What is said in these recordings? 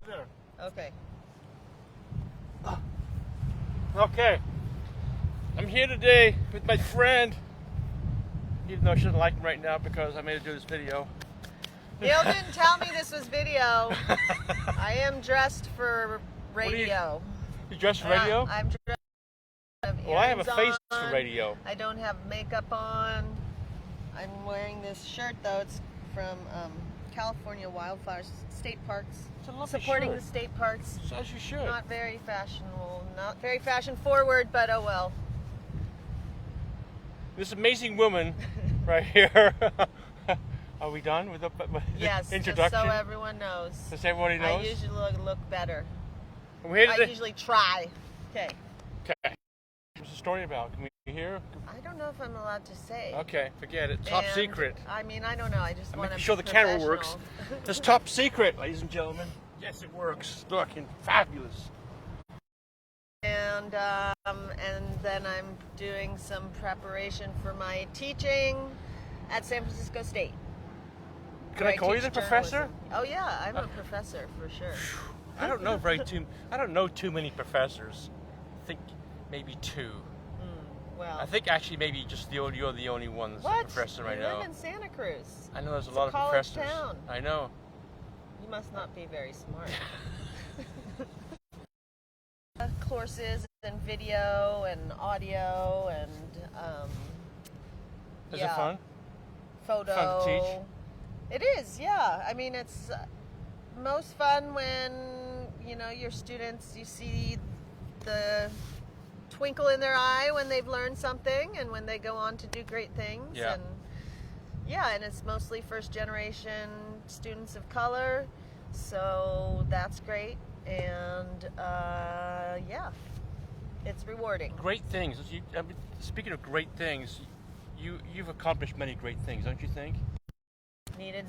There. Okay. Okay. I'm here today with my friend, even though she doesn't like him right now because I made her do this video. Neil didn't tell me this was video. I am dressed for radio. You dressed for radio? I'm dressed. Well, I have a face on. for radio. I don't have makeup on. I'm wearing this shirt though. It's from California Wildflowers State Parks. It's a lovely supporting shirt. the state parks. So as you should. Not very fashionable, not very fashion forward, but oh well. This amazing woman right here. Are we done with the yes, introduction? Just so everyone knows. Just everybody knows? I usually look better. We're here I usually try. Okay. Okay. What's the story about? Can we hear? I don't know if I'm allowed to say. Okay, forget it. Top secret. I mean, I don't know. I just want to be sure the camera works. It's top secret, ladies and gentlemen. Yes, it works. Looking fabulous. And then I'm doing some preparation for my teaching at San Francisco State. Can I call you the professor? Oh yeah, I'm a professor for sure. I don't know too many professors. I think maybe two. Well, I think actually maybe just you're the only one that's a professor right now. I live in Santa Cruz. I know there's a lot of professors. Town. I know. You must not be very smart. Courses and video and audio and Is it fun? Photo. Fun to teach? It is, yeah. I mean, it's most fun when your students, you see the twinkle in their eye when they've learned something and when they go on to do great things. Yeah. And it's mostly first generation students of color, so that's great. And it's rewarding. Great things. Speaking of great things, you've accomplished many great things, don't you think? Needed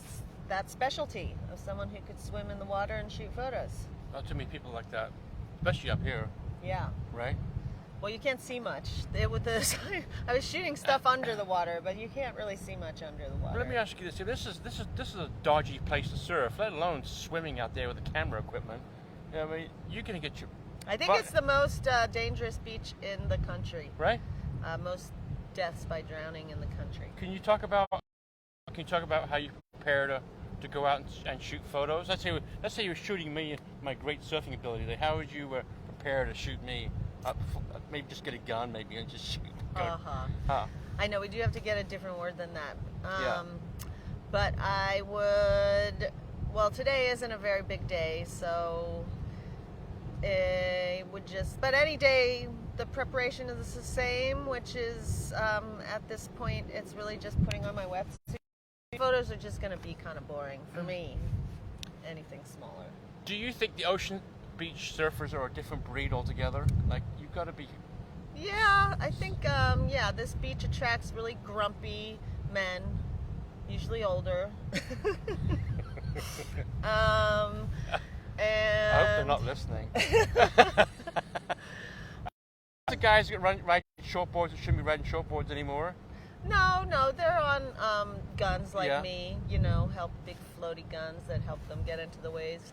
that specialty of someone who could swim in the water and shoot photos. Not too many people like that, especially up here. Yeah. Right? Well, you can't see much. I was shooting stuff under the water, but you can't really see much under the water. But let me ask you this: this is a dodgy place to surf, let alone swimming out there with the camera equipment. I mean, you're gonna get your. I think it's the most dangerous beach in the country. Right. Most deaths by drowning in the country. Can you talk about how you prepare to go out and shoot photos? Let's say you're shooting me, my great surfing ability. How would you prepare to shoot me? Maybe just get a gun, maybe, and just shoot. I know we do have to get a different word than that. Yeah. But I would. Well, today isn't a very big day, so it would just. But any day, the preparation is the same, which is at this point, it's really just putting on my wetsuit. Photos are just going to be kind of boring for me. Anything smaller. Do you think the ocean beach surfers are a different breed altogether? Like, you've got to be. Yeah, I think this beach attracts really grumpy men, usually older. And I hope they're not listening. The guys that ride shortboards that shouldn't be riding shortboards anymore. No, they're on guns like me, help big floaty guns that help them get into the waves.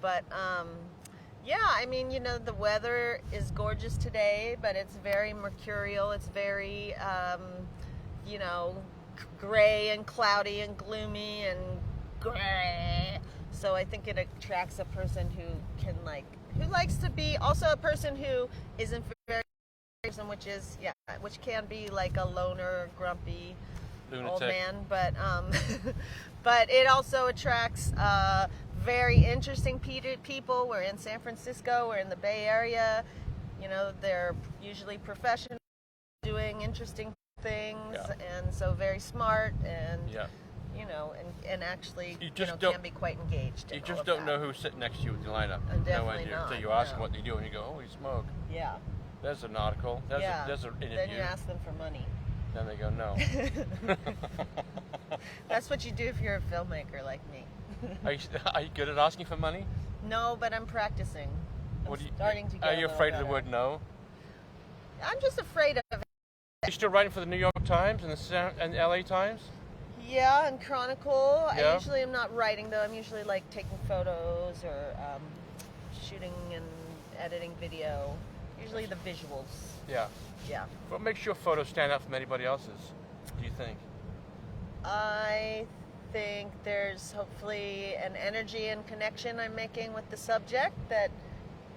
But I mean, the weather is gorgeous today, but it's very mercurial. It's very, gray and cloudy and gloomy and gray. So I think it attracts a person who likes to be also a person who isn't very, which can be like a loner, grumpy lunatic old man, but but it also attracts very interesting people. We're in San Francisco, we're in the Bay Area. They're usually professionals doing interesting things, and so very smart and and actually can be quite engaged. You just don't know who's sitting next to you with your lineup. Definitely no idea. not. Until you ask them what they do, and you go, "Holy smoke!" Yeah. There's an article. There's an interview. Then you ask them for money. Then they go, "No." That's what you do if you're a filmmaker like me. Are you good at asking for money? No, but I'm practicing. Starting to get Are you afraid of the word no? I'm just afraid of it. Are you still writing for the New York Times and the LA Times? Yeah, and Chronicle. Yeah. I usually am not writing though. I'm usually like taking photos or shooting and editing video. Usually the visuals. Yeah. Yeah. What makes your photos stand out from anybody else's, do you think? I think there's hopefully an energy and connection I'm making with the subject that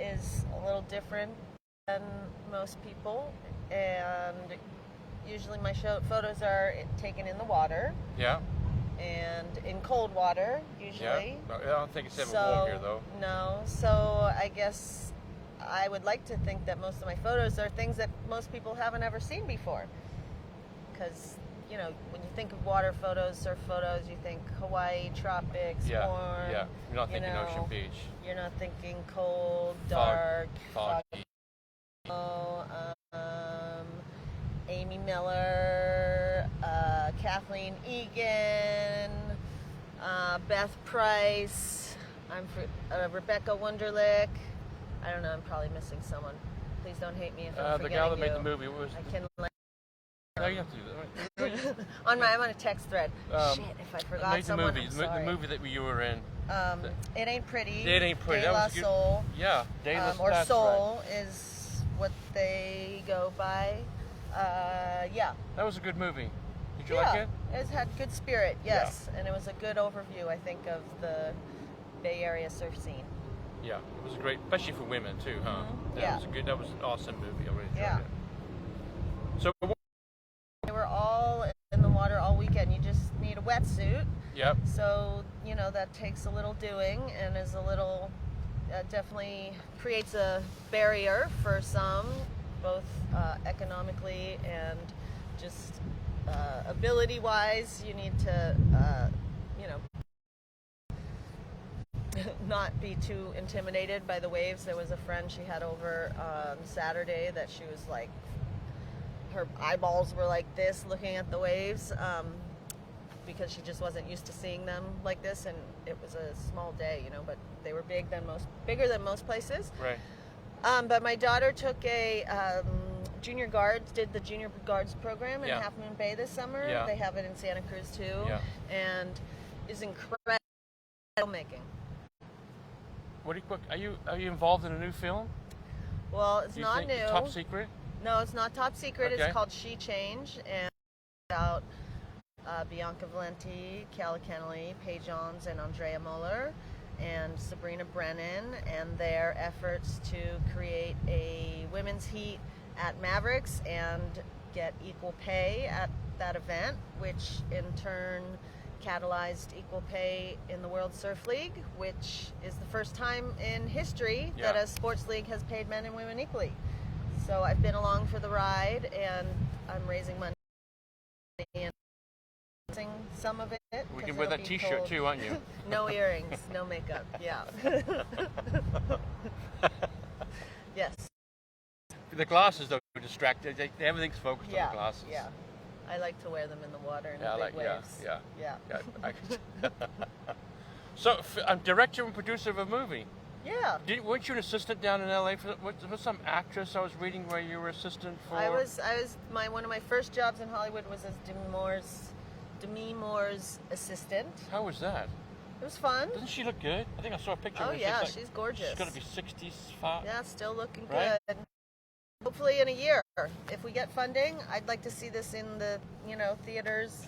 is a little different than most people, and usually my photos are taken in the water. Yeah. And in cold water, usually. Yeah. I don't think it's ever warm here, though. No. So I guess I would like to think that most of my photos are things that most people haven't ever seen before. Because, you know, when you think of water photos, surf photos, you think Hawaii, tropics, warm. Yeah. You're not thinking Ocean Beach. You're not thinking cold, dark, foggy. Amy Miller, Kathleen Egan, Beth Price, Rebecca Wunderlich. I don't know, I'm probably missing someone. Please don't hate me if I'm forgetting the gal that you. made the movie. What was I can No, you have to do that. I'm on a text thread. Shit, if I forgot someone, I'm sorry. The movie that you were in. It Ain't Pretty. It Ain't Pretty. De That La was good. Soul. Yeah, De La Or that's Soul right. is what they go by. Yeah. That was a good movie. Did you like it? It had good spirit, yes. And it was a good overview, I think, of the Bay Area surf scene. Yeah, it was a great, especially for women too, huh? Mm-hmm. That was an awesome movie. I really enjoyed Yeah. it. So, They were all in the water all weekend. You just need a wetsuit. yep. So, you know, that takes a little doing and is a little, definitely creates a barrier for some, both economically and just ability-wise. You need to, you know, not be too intimidated by the waves. There was a friend she had over Saturday that she was like, her eyeballs were like this looking at the waves because she just wasn't used to seeing them like this, and it was a small day, you know, but they were bigger than most places. Right. But my daughter took a did the junior guards program in Half Moon Bay this summer. Yeah. They have it in Santa Cruz too. Yeah. And is incredible filmmaking. Are you involved in a new film? Well, it's Do you not think new. Top secret? No, it's not top secret. Okay. It's called She Change, and it's about Bianca Valenti, Calla Kennelly, Paige Johns, and Andrea Muller, and Sabrina Brennan, and their efforts to create a women's heat at Mavericks and get equal pay at that event, which in turn catalyzed equal pay in the World Surf League, which is the first time in history that a sports league has paid men and women equally. So I've been along for the ride, and I'm raising money and using some of it. We can wear that T-shirt too, aren't you? No earrings, no makeup. Yeah. Yes. The glasses though distract. Everything's focused on Yeah. the glasses. Yeah. I like to wear them in the water and the big waves. Yeah. So, I'm director and producer of a movie. Yeah. Weren't you an assistant down in LA for was some actress I was reading where you were assistant for? I was one of my first jobs in Hollywood was as Demi Moore's assistant. How was that? It was fun. Doesn't she look good? I think I saw a picture. Oh of her. yeah, she's gorgeous. She's got to be 65. Yeah, still looking Right? good. Hopefully in a year, if we get funding, I'd like to see this in the theaters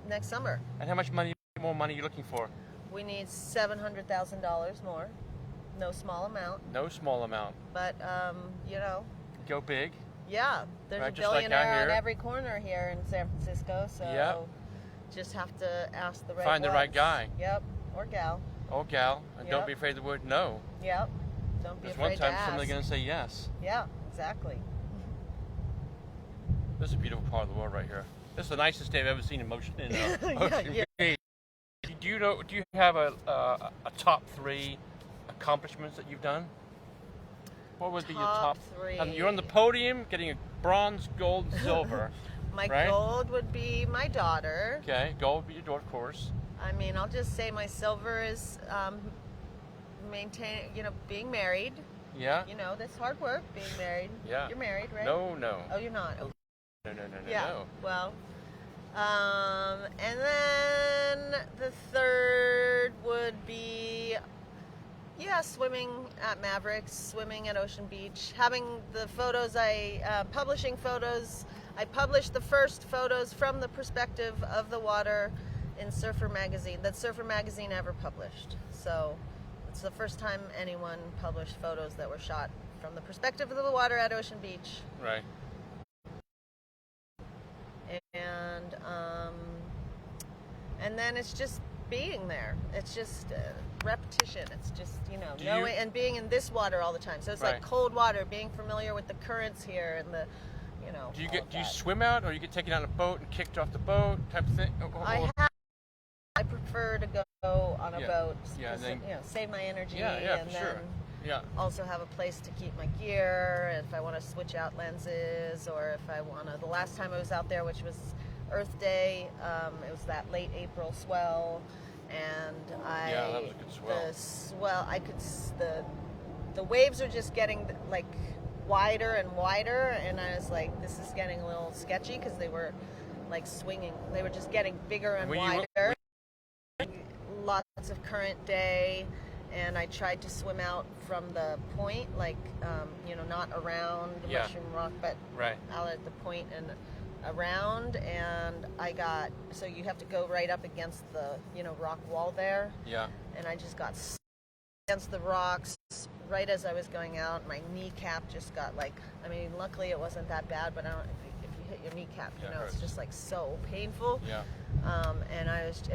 next summer. And how much more money are you looking for? We need $700,000 more. No small amount. No small amount. But Go big. yeah, there's Right, a just like billionaire out on here. every corner here in San Francisco. So Yeah. just have to ask the right Find the right ones. guy. Yep, or gal. Oh, gal, and don't Yep. be afraid of the word no. Yep. Don't be Because afraid one time to ask. somebody's going to say yes. Yeah, exactly. This is a beautiful part of the world right here. This is the nicest day I've ever seen in Ocean Yeah. Beach. Do you have a top 3 accomplishments that you've done? What would be your top 3? You're on the podium, getting a bronze, gold, and silver. My right? gold would be my daughter. Okay, gold would be your daughter, of course. I mean, I'll just say my silver is being married. Yeah. That's hard work, being married. Yeah. You're married, right? No. Oh, you're not. Okay. No. Yeah. Well, and then the third would be Yeah, swimming at Mavericks, swimming at Ocean Beach, having the photos publishing photos. I published the first photos from the perspective of the water in Surfer Magazine, that Surfer Magazine ever published. So it's the first time anyone published photos that were shot from the perspective of the water at Ocean Beach. Right. And then it's just being there. It's just repetition. It's just, knowing and being in this water all the time. So it's like cold water, being familiar with the currents here and the, Do you swim out, or you get taken on a boat and kicked off the boat type of thing? I prefer to go on a boat. Yeah, and then, save my energy. Yeah, and for sure. Yeah. Also have a place to keep my gear if I want to switch out lenses, or if I want to. The last time I was out there, which was Earth Day, it was that late April swell, and that was a good swell. The swell, the waves are just getting like wider and wider, and I was like, this is getting a little sketchy because they were like swinging. They were just getting bigger and wider. Lots of current day. And I tried to swim out from the point, like, not around Mushroom Rock, but out at the point and around. And so you have to go right up against the, rock wall there. Yeah. And I just got against the rocks right as I was going out. My kneecap just got luckily it wasn't that bad, but if you hit your kneecap, it's just like so painful. Yeah. And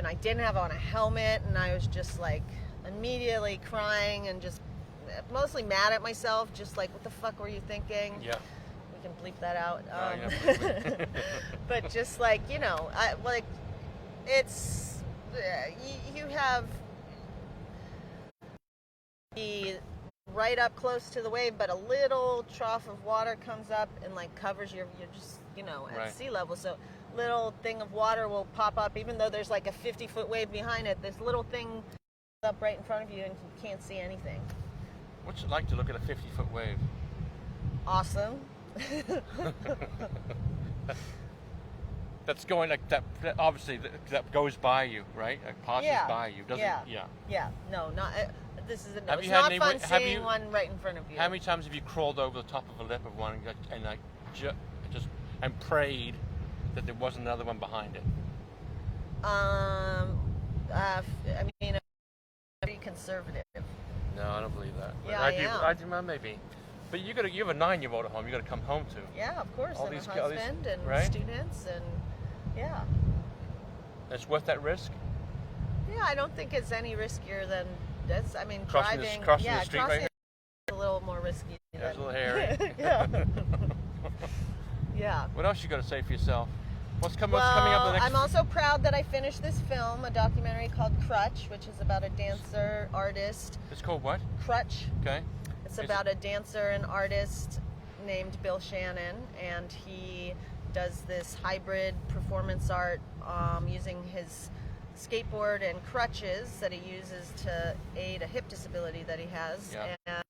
I didn't have on a helmet, and I was just like, immediately crying and just mostly mad at myself, just like, what the fuck were you thinking? Yeah. We can bleep that out. But just like, it's, you have the right up close to the wave, but a little trough of water comes up and like covers you're just, at sea level. So little thing of water will pop up, even though there's like a 50-foot wave behind it, this little thing up right in front of you and you can't see anything. What's it like to look at a 50-foot wave? Awesome. That's going like that. Obviously, that goes by you, right? It passes by you, doesn't it? Yeah. No, not. This is. Have it's you had not fun seeing one right in front of you. How many times have you crawled over the top of a lip of one and prayed that there wasn't another one behind it? Pretty conservative. No, I don't believe that. Yeah, I do. Well, maybe. But you have a 9-year-old at home. You got to come home to. Yeah, of course. And a husband and students and It's worth that risk. Yeah, I don't think it's any riskier than that's. I mean, crossing driving. Crossing the street right here. A little more risky. Yeah, it's a little hairy. Yeah. What else you got to say for yourself? What's coming up the next? I'm also proud that I finished this film, a documentary called Crutch, which is about a dancer artist. It's called what? Crutch. Okay. It's about a dancer and artist named Bill Shannon, and he does this hybrid performance art using his skateboard and crutches that he uses to aid a hip disability that he has. Yeah. And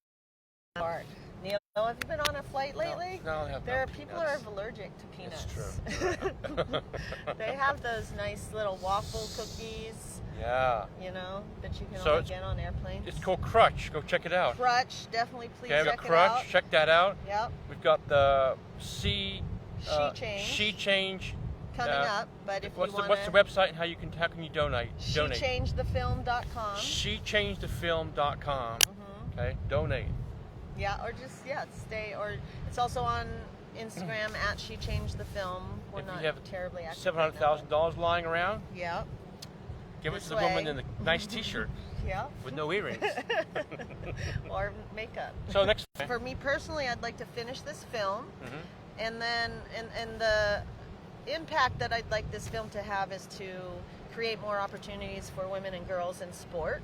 art. Neil, have you been on a flight lately? No, I have There not. are people who are allergic to peanuts. It's true. They have those nice little waffle cookies. Yeah. That you can only get on airplanes. It's called Crutch. Go check it out. Crutch, definitely please check check it out. Crutch. Check that out. Yep. We've got the She Change coming up, but if what's you want what's the website and how can you donate? SheChangedTheFilm.com. SheChangedTheFilm.com. Mm-hmm. Okay, donate. Yeah, or just stay. Or it's also on Instagram at SheChangedTheFilm. We're not terribly active. $700,000 lying around. Yeah. Give it to the woman in the nice T-shirt. Yeah. With no earrings. Or makeup. So next. For me personally, I'd like to finish this film, and then and the impact that I'd like this film to have is to create more opportunities for women and girls in sport,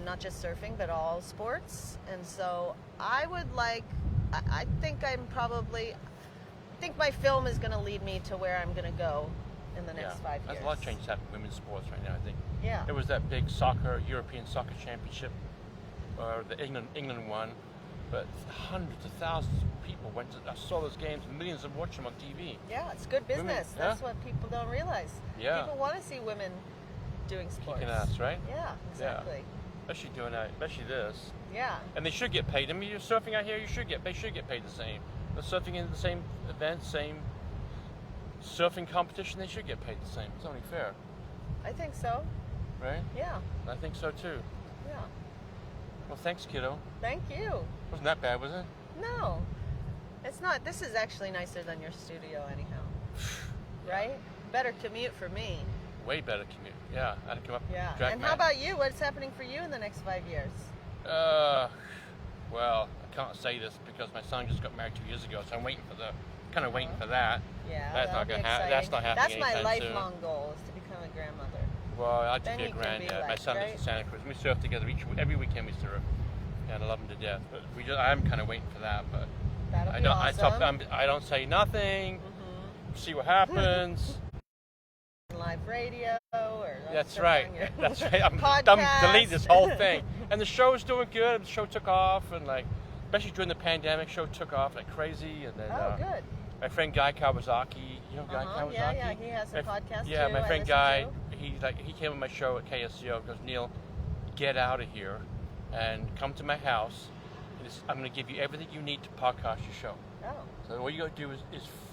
not just surfing, but all sports. And so I would like. I think my film is going to lead me to where I'm going to go in the next 5 years. There's a lot of changes happening in women's sports right now, I think. Yeah. There was that big European soccer championship, or the England won, but hundreds of thousands of people went to. I saw those games, millions of them watch them on TV. Yeah, it's good business. That's what people don't realize. Yeah. People want to see women doing sports. Kicking ass, right? Yeah, exactly. especially doing that, especially this. Yeah. And they should get paid. I mean, you're surfing out here, they should get paid the same. They're surfing in the same event, same surfing competition, they should get paid the same. It's only fair, I think so. right? Yeah. I think so too. Yeah. Well, thanks, kiddo. Thank you. Wasn't that bad, was it? No, it's not. This is actually nicer than your studio, anyhow. Right? Better commute for me. Way better commute. Yeah, I had to come up. Yeah. drag And my- how about you? What's happening for you in the next 5 years? Well, I can't say this because my son just got married 2 years ago, so I'm waiting for that. Yeah, That's that'll not be gonna happen. exciting. That's not happening That's my anytime soon. lifelong goal, is to become a grandmother. Well, I'd like to Then be a you can be granddad. My like, son lives right? in Santa Cruz. We surf together every weekend. We surf, and I love him to death. But I'm kind of waiting for that. But That'll I be don't. awesome. I don't say nothing. Mhm. See what happens. Live radio or That's stuff right. on your That's right. I'm podcast. delete this whole thing. And the show's doing good. The show took off, and like, especially during the pandemic, show took off like crazy. And then Oh, good. my friend Guy Kawasaki, you know Guy Kawasaki? Yeah, he has a My- podcast Yeah, too, my I friend listen Guy, to. he came on my show at KSCO. Goes, Neil, get out of here and come to my house. I'm going to give you everything you need to podcast your show. Oh, So all you got to do is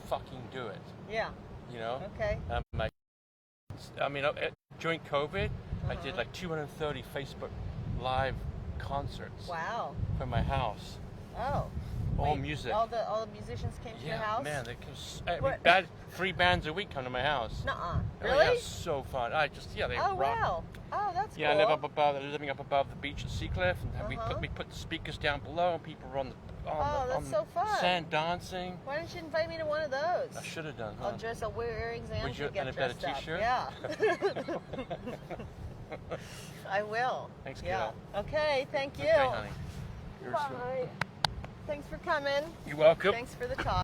fucking do it. yeah. You know. Okay. During COVID, I Uh-huh. did like 230 Facebook Live concerts Wow. from my house. Oh. All Wait, music. All the musicians came to your house? man, What? 3 bands a week come to my house. Nuh-uh. Oh, Really? yeah, it's so fun. They Oh, rock. wow. Oh, that's Yeah, cool. I live living up above the beach at Seacliff, and Uh-huh. we put the speakers down below, and people were on the that's so fun. sand dancing. Why didn't you invite me to one of those? I should have done. I'll Huh? dress. I'll wear exams Would you- and get and a better dressed up. t-shirt? Yeah. I will. Thanks, Yeah. kiddo. Okay. Thank you. Okay, honey. You're sweet. Bye. Thanks for coming. You're welcome. Thanks for the talk.